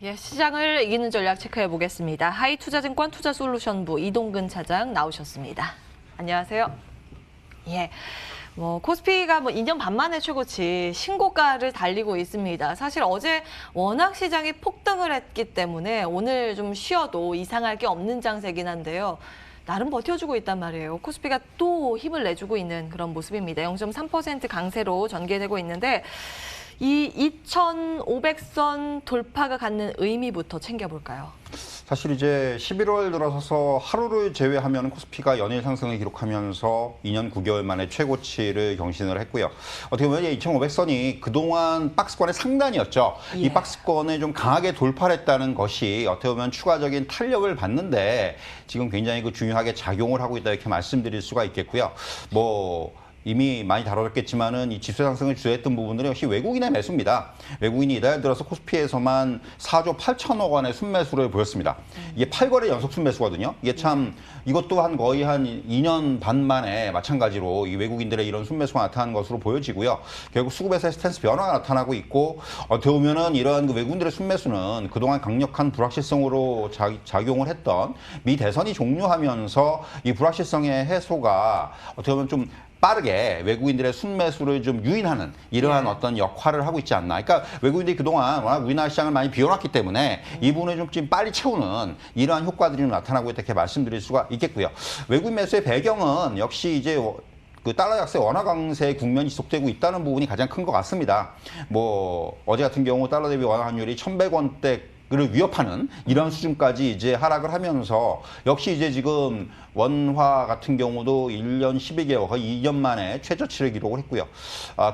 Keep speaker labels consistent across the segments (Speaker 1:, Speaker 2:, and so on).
Speaker 1: 예, 시장을 이기는 전략 체크해 보겠습니다. 하이투자증권 투자솔루션부 이동근 차장 나오셨습니다. 안녕하세요. 예. 코스피가 2년 반 만에 최고치 신고가를 달리고 있습니다. 사실 어제 워낙 시장이 폭등을 했기 때문에 오늘 좀 쉬어도 이상할 게 없는 장세긴 한데요. 나름 버텨주고 있단 말이에요. 코스피가 또 힘을 내주고 있는 그런 모습입니다. 0.3% 강세로 전개되고 있는데 이 2,500선 돌파가 갖는 의미부터 챙겨볼까요?
Speaker 2: 사실 이제 11월 들어서서 하루를 제외하면 코스피가 연일 상승을 기록하면서 2년 9개월 만에 최고치를 경신을 했고요. 어떻게 보면 2,500선이 그동안 박스권의 상단이었죠.
Speaker 1: 예.
Speaker 2: 이 박스권을 좀 강하게 돌파를 했다는 것이 어떻게 보면 추가적인 탄력을 받는데 지금 굉장히 중요하게 작용을 하고 있다 이렇게 말씀드릴 수가 있겠고요. 이미 많이 다뤄졌겠지만은 이 지수 상승을 주도했던 부분들은 역시 외국인의 매수입니다. 외국인이 이달 들어서 코스피에서만 4조 8천억 원의 순매수를 보였습니다. 이게 8거래 연속 순매수거든요. 이게 참 이것 또한 거의 한 2년 반 만에 마찬가지로 이 외국인들의 이런 순매수가 나타난 것으로 보여지고요. 결국 수급에서의 스탠스 변화가 나타나고 있고 어떻게 보면은 이러한 외국인들의 순매수는 그동안 강력한 불확실성으로 작용을 했던 미 대선이 종료하면서 이 불확실성의 해소가 어떻게 보면 좀 빠르게 외국인들의 순매수를 좀 유인하는 이러한 어떤 역할을 하고 있지 않나. 그러니까 외국인들이 그동안 워낙 우리나라 시장을 많이 비워놨기 때문에 이 부분을 좀 빨리 채우는 이러한 효과들이 나타나고 있다 이렇게 말씀드릴 수가 있겠고요. 외국인 매수의 배경은 역시 이제 그 달러 약세 원화 강세 국면이 지속되고 있다는 부분이 가장 큰 것 같습니다. 어제 같은 경우 달러 대비 원화 환율이 1,100원대 를 위협하는 이런 수준까지 이제 하락을 하면서 역시 이제 지금 원화 같은 경우도 1년 12개월, 거의 2년 만에 최저치를 기록을 했고요.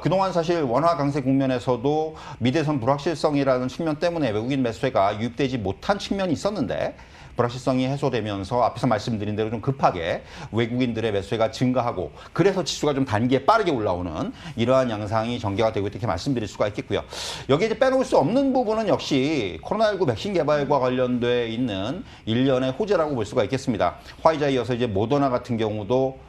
Speaker 2: 그동안 사실 원화 강세 국면에서도 미대선 불확실성이라는 측면 때문에 외국인 매수세가 유입되지 못한 측면이 있었는데 불확실성이 해소되면서 앞에서 말씀드린 대로 좀 급하게 외국인들의 매수세가 증가하고 그래서 지수가 좀 단기에 빠르게 올라오는 이러한 양상이 전개가 되고 있다 이렇게 말씀드릴 수가 있겠고요. 여기에 이제 빼놓을 수 없는 부분은 역시 코로나19 백신 개발과 관련돼 있는 일련의 호재라고 볼 수가 있겠습니다. 화이자에 이어서 이제 모더나 같은 경우도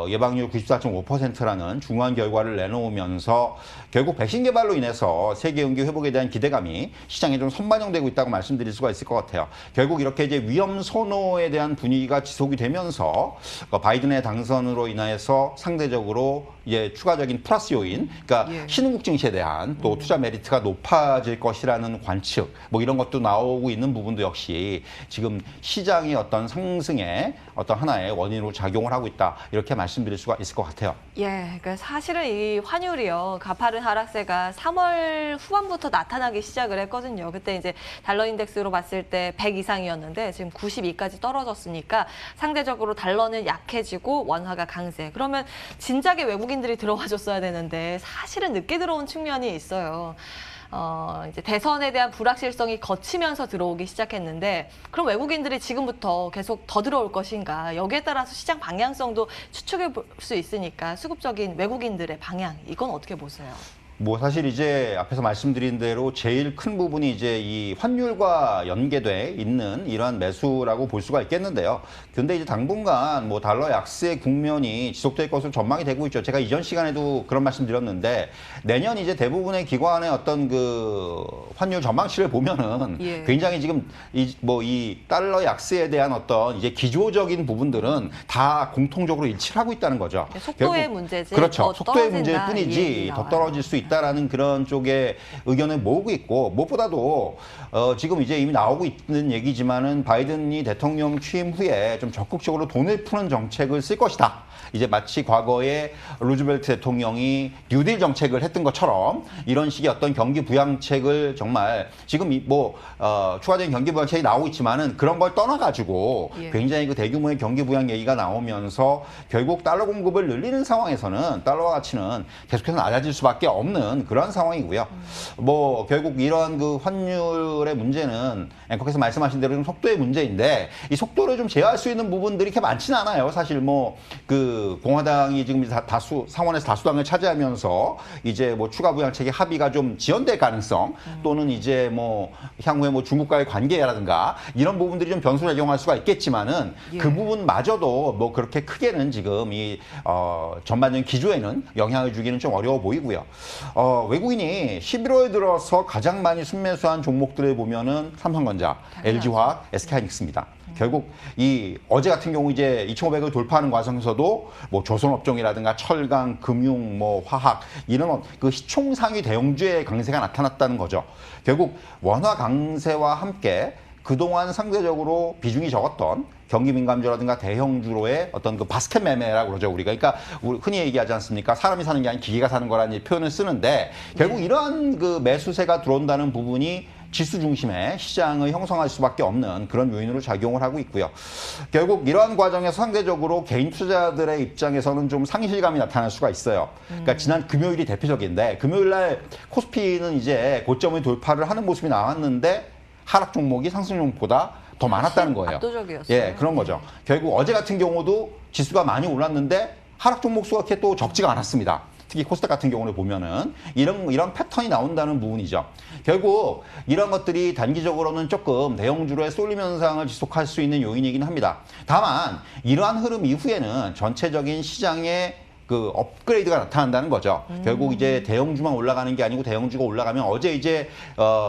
Speaker 2: 예방률 94.5%라는 중요한 결과를 내놓으면서 결국 백신 개발로 인해서 세계 경기 회복에 대한 기대감이 시장에 좀 선반영되고 있다고 말씀드릴 수가 있을 것 같아요. 결국 이렇게 이제 위험 선호에 대한 분위기가 지속이 되면서 바이든의 당선으로 인해서 상대적으로 이제 추가적인 플러스 요인, 그러니까 신흥국 증시에 대한 또 투자 메리트가 높아질 것이라는 관측, 이런 것도 나오고 있는 부분도 역시 지금 시장의 어떤 상승에 어떤 하나의 원인으로 작용을 하고 있다. 이렇게 말씀드릴 수가 있을 것 같아요.
Speaker 1: 예, 그러니까 사실은 이 환율이요, 가파른 하락세가 3월 후반부터 나타나기 시작을 했거든요. 그때 이제 달러 인덱스로 봤을 때 100 이상이었는데 지금 92까지 떨어졌으니까 상대적으로 달러는 약해지고 원화가 강세. 그러면 진작에 외국인들이 들어와 줬어야 되는데 사실은 늦게 들어온 측면이 있어요. 이제 대선에 대한 불확실성이 거치면서 들어오기 시작했는데 그럼 외국인들이 지금부터 계속 더 들어올 것인가 여기에 따라서 시장 방향성도 추측해 볼 수 있으니까 수급적인 외국인들의 방향 이건 어떻게 보세요?
Speaker 2: 사실 이제 앞에서 말씀드린 대로 제일 큰 부분이 이제 이 환율과 연계돼 있는 이러한 매수라고 볼 수가 있겠는데요. 근데 이제 당분간 달러 약세 국면이 지속될 것으로 전망이 되고 있죠. 제가 이전 시간에도 그런 말씀 드렸는데 내년 이제 대부분의 기관의 어떤 그 환율 전망치를 보면은 굉장히 지금 이 달러 약세에 대한 어떤 이제 기조적인 부분들은 다 공통적으로 일치를 하고 있다는 거죠.
Speaker 1: 속도의 문제지.
Speaker 2: 그렇죠. 속도의 문제일 뿐이지 더 떨어질 수 있다라는 그런 쪽의 의견을 모으고 있고 무엇보다도 지금 이제 이미 나오고 있는 얘기지만은 바이든이 대통령 취임 후에 좀 적극적으로 돈을 푸는 정책을 쓸 것이다. 이제 마치 과거에 루즈벨트 대통령이 뉴딜 정책을 했던 것처럼 이런 식의 어떤 경기 부양책을 정말 지금 추가적인 경기 부양책이 나오고 있지만은 그런 걸 떠나가지고 굉장히 그 대규모의 경기 부양 얘기가 나오면서 결국 달러 공급을 늘리는 상황에서는 달러와 가치는 계속해서 낮아질 수밖에 없는 그런 상황이고요. 결국 이러한 그 환율의 문제는 앵커께서 말씀하신 대로 좀 속도의 문제인데 이 속도를 좀 제어할 수 있는 부분들이 이렇게 많지는 않아요. 사실 공화당이 지금 상원에서 다수당을 차지하면서 이제 추가 부양책의 합의가 좀 지연될 가능성 또는 이제 향후에 중국과의 관계라든가 이런 부분들이 좀 변수를 작용할 수가 있겠지만은 그 부분마저도 그렇게 크게는 지금 이 전반적인 기조에는 영향을 주기는 좀 어려워 보이고요. 외국인이 11월에 들어서 가장 많이 순매수한 종목들을 보면은 삼성전자, LG화학, SK하이닉스입니다. 결국 이 어제 같은 경우 이제 2,500을 돌파하는 과정에서도 뭐 조선업종이라든가 철강, 금융, 뭐 화학 이런 그 시총상위 대형주의 강세가 나타났다는 거죠. 결국 원화 강세와 함께 그동안 상대적으로 비중이 적었던 경기 민감주라든가 대형주로의 어떤 그 바스켓 매매라고 그러죠, 우리가. 그러니까 우리 흔히 얘기하지 않습니까? 사람이 사는 게 아닌 기계가 사는 거라는 표현을 쓰는데 결국 이러한 그 매수세가 들어온다는 부분이 지수 중심의 시장을 형성할 수밖에 없는 그런 요인으로 작용을 하고 있고요. 결국 이러한 과정에서 상대적으로 개인 투자자들의 입장에서는 좀 상실감이 나타날 수가 있어요. 그러니까 지난 금요일이 대표적인데 금요일 날 코스피는 이제 고점을 돌파를 하는 모습이 나왔는데 하락 종목이 상승 종목보다 더 많았다는 거예요.
Speaker 1: 압도적이었어요.
Speaker 2: 예, 그런 거죠. 결국 어제 같은 경우도 지수가 많이 올랐는데 하락 종목 수가 그렇게 또 적지가 않았습니다. 특히 코스닥 같은 경우를 보면은 이런 패턴이 나온다는 부분이죠. 결국 이런 것들이 단기적으로는 조금 대형주로의 쏠림 현상을 지속할 수 있는 요인이긴 합니다. 다만 이러한 흐름 이후에는 전체적인 시장의 그 업그레이드가 나타난다는 거죠. 결국 이제 대형주만 올라가는 게 아니고 대형주가 올라가면 어제 이제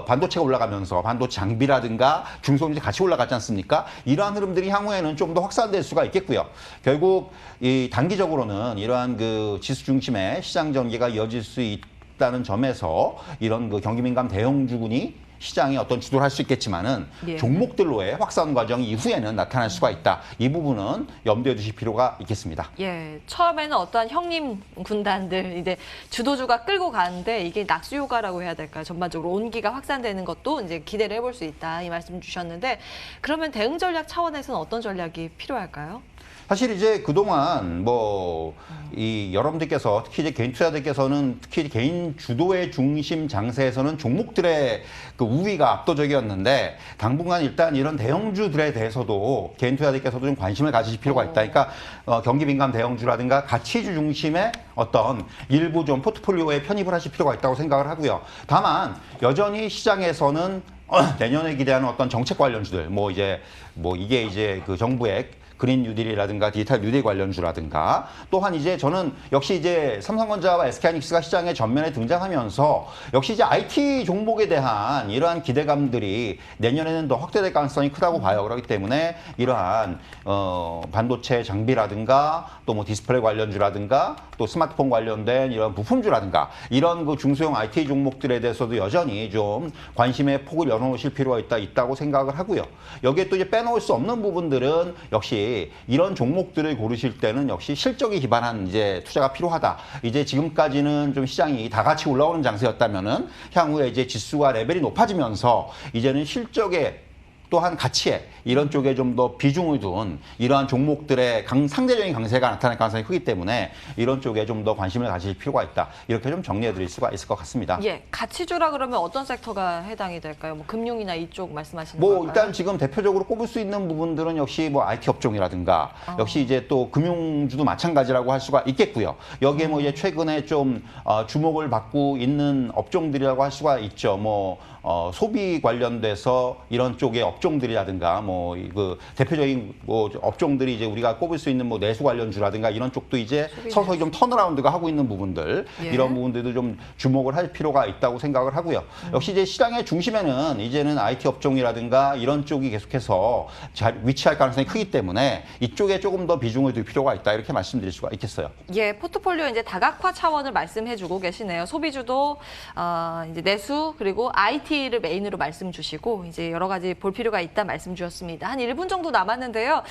Speaker 2: 반도체가 올라가면서 반도체 장비라든가 중소기업이 같이 올라갔지 않습니까? 이러한 흐름들이 향후에는 좀 더 확산될 수가 있겠고요. 결국 이 단기적으로는 이러한 그 지수 중심의 시장 전개가 이어질 수 있다는 점에서 이런 그 경기 민감 대형주군이 시장에 어떤 주도를 할 수 있겠지만은
Speaker 1: 예.
Speaker 2: 종목들로의 확산 과정 이후에는 나타날 수가 있다. 이 부분은 염두에 두실 필요가 있겠습니다.
Speaker 1: 예, 처음에는 어떠한 형님 군단들 이제 주도주가 끌고 가는데 이게 낙수효과라고 해야 될까요? 전반적으로 온기가 확산되는 것도 이제 기대를 해볼 수 있다 이 말씀 주셨는데 그러면 대응 전략 차원에서는 어떤 전략이 필요할까요?
Speaker 2: 사실 이제 그동안 뭐 이 여러분들께서 특히 이제 개인 투자자들께서는 특히 개인 주도의 중심 장세에서는 종목들의 그 우위가 압도적이었는데 당분간 일단 이런 대형주들에 대해서도 개인 투자자들께서도 좀 관심을 가지실 필요가 있다. 그러니까 경기 민감 대형주라든가 가치주 중심의 어떤 일부 좀 포트폴리오에 편입을 하실 필요가 있다고 생각을 하고요. 다만 여전히 시장에서는 내년에 기대하는 어떤 정책 관련주들 뭐 이게 이제 그 정부의 그린 뉴딜이라든가 디지털 뉴딜 관련주라든가 또한 이제 저는 역시 이제 삼성전자와 SK하이닉스가 시장에 전면에 등장하면서 역시 이제 IT 종목에 대한 이러한 기대감들이 내년에는 더 확대될 가능성이 크다고 봐요. 그렇기 때문에 이러한 반도체 장비라든가 또 뭐 디스플레이 관련주라든가 또 스마트폰 관련된 이런 부품주라든가 이런 그 중소형 IT 종목들에 대해서도 여전히 좀 관심의 폭을 열어놓으실 필요가 있다고 생각을 하고요. 여기에 또 이제 빼놓을 수 없는 부분들은 역시 이런 종목들을 고르실 때는 역시 실적에 기반한 이제 투자가 필요하다. 이제 지금까지는 좀 시장이 다 같이 올라오는 장세였다면은 향후에 이제 지수와 레벨이 높아지면서 이제는 실적에 또한 가치에 이런 쪽에 좀 더 비중을 둔 이러한 종목들의 상대적인 강세가 나타날 가능성이 크기 때문에 이런 쪽에 좀 더 관심을 가질 필요가 있다. 이렇게 좀 정리해 드릴 수가 있을 것 같습니다.
Speaker 1: 예, 가치주라 그러면 어떤 섹터가 해당이 될까요? 뭐 금융이나 이쪽 말씀하시는
Speaker 2: 뭐
Speaker 1: 건가요?
Speaker 2: 일단 지금 대표적으로 꼽을 수 있는 부분들은 역시 뭐 IT 업종이라든가 역시 이제 또 금융주도 마찬가지라고 할 수가 있겠고요. 여기에 뭐 이제 최근에 좀 주목을 받고 있는 업종들이라고 할 수가 있죠. 뭐 소비 관련돼서 이런 쪽의 업종들이라든가 뭐 그 대표적인 뭐 업종들이 이제 우리가 꼽을 수 있는 뭐 내수 관련주라든가 이런 쪽도 이제 서서히 좀 턴어라운드가 하고 있는 부분들
Speaker 1: 예.
Speaker 2: 이런 부분들도 좀 주목을 할 필요가 있다고 생각을 하고요. 역시 이제 시장의 중심에는 이제는 IT 업종이라든가 이런 쪽이 계속해서 잘 위치할 가능성이 크기 때문에 이쪽에 조금 더 비중을 둘 필요가 있다 이렇게 말씀드릴 수가 있겠어요.
Speaker 1: 예, 포트폴리오 이제 다각화 차원을 말씀해주고 계시네요. 소비주도 이제 내수 그리고 IT를 메인으로 말씀 주시고 이제 여러 가지 볼 필요가 있다 말씀 주셨습니다. 한 1분 정도 남았는데요.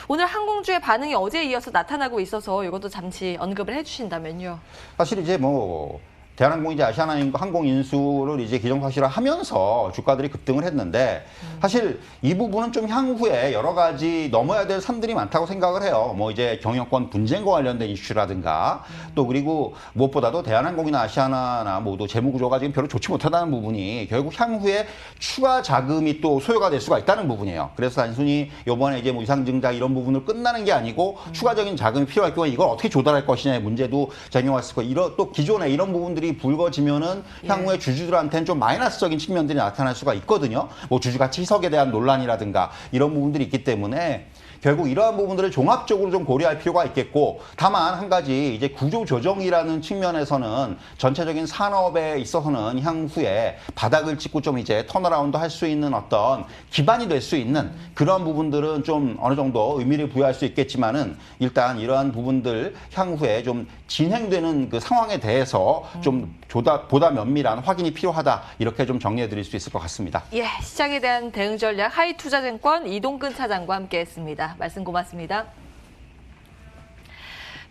Speaker 1: 오늘 항공주의 반응이 어제에 이어서 나타나고 있어서 이것도 잠시 언급을 해주신다면요.
Speaker 2: 사실 이제 뭐 대한항공이 이제 아시아나항공 인수를 이제 기정사실화하면서 주가들이 급등을 했는데 사실 이 부분은 좀 향후에 여러 가지 넘어야 될 산들이 많다고 생각을 해요. 뭐 이제 경영권 분쟁과 관련된 이슈라든가 또 그리고 무엇보다도 대한항공이나 아시아나나 모두 재무구조가 지금 별로 좋지 못하다는 부분이 결국 향후에 추가 자금이 또 소요가 될 수가 있다는 부분이에요. 그래서 단순히 이번에 이제 뭐 유상증자 이런 부분을 끝나는 게 아니고 추가적인 자금이 필요할 경우에 이걸 어떻게 조달할 것이냐의 문제도 작용할 수 있고 또 기존에 이런 부분들이 일이 불거지면은 향후에 주주들한테는 좀 마이너스적인 측면들이 나타날 수가 있거든요. 뭐 주주 가치 희석에 대한 논란이라든가 이런 부분들이 있기 때문에 결국 이러한 부분들을 종합적으로 좀 고려할 필요가 있겠고, 다만 한 가지 이제 구조 조정이라는 측면에서는 전체적인 산업에 있어서는 향후에 바닥을 찍고 좀 이제 턴어라운드 할 수 있는 어떤 기반이 될 수 있는 그런 부분들은 좀 어느 정도 의미를 부여할 수 있겠지만은 일단 이러한 부분들 향후에 좀 진행되는 그 상황에 대해서 좀 보다 면밀한 확인이 필요하다, 이렇게 좀 정리해 드릴 수 있을 것 같습니다.
Speaker 1: 예, 시장에 대한 대응 전략 하이투자증권 이동근 차장과 함께했습니다. 말씀 고맙습니다.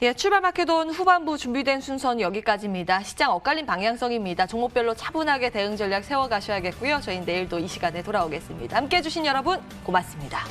Speaker 1: 예, 출발 마켓온 후반부 준비된 순서는 여기까지입니다. 시장 엇갈린 방향성입니다. 종목별로 차분하게 대응 전략 세워가셔야겠고요. 저희는 내일도 이 시간에 돌아오겠습니다. 함께해 주신 여러분 고맙습니다.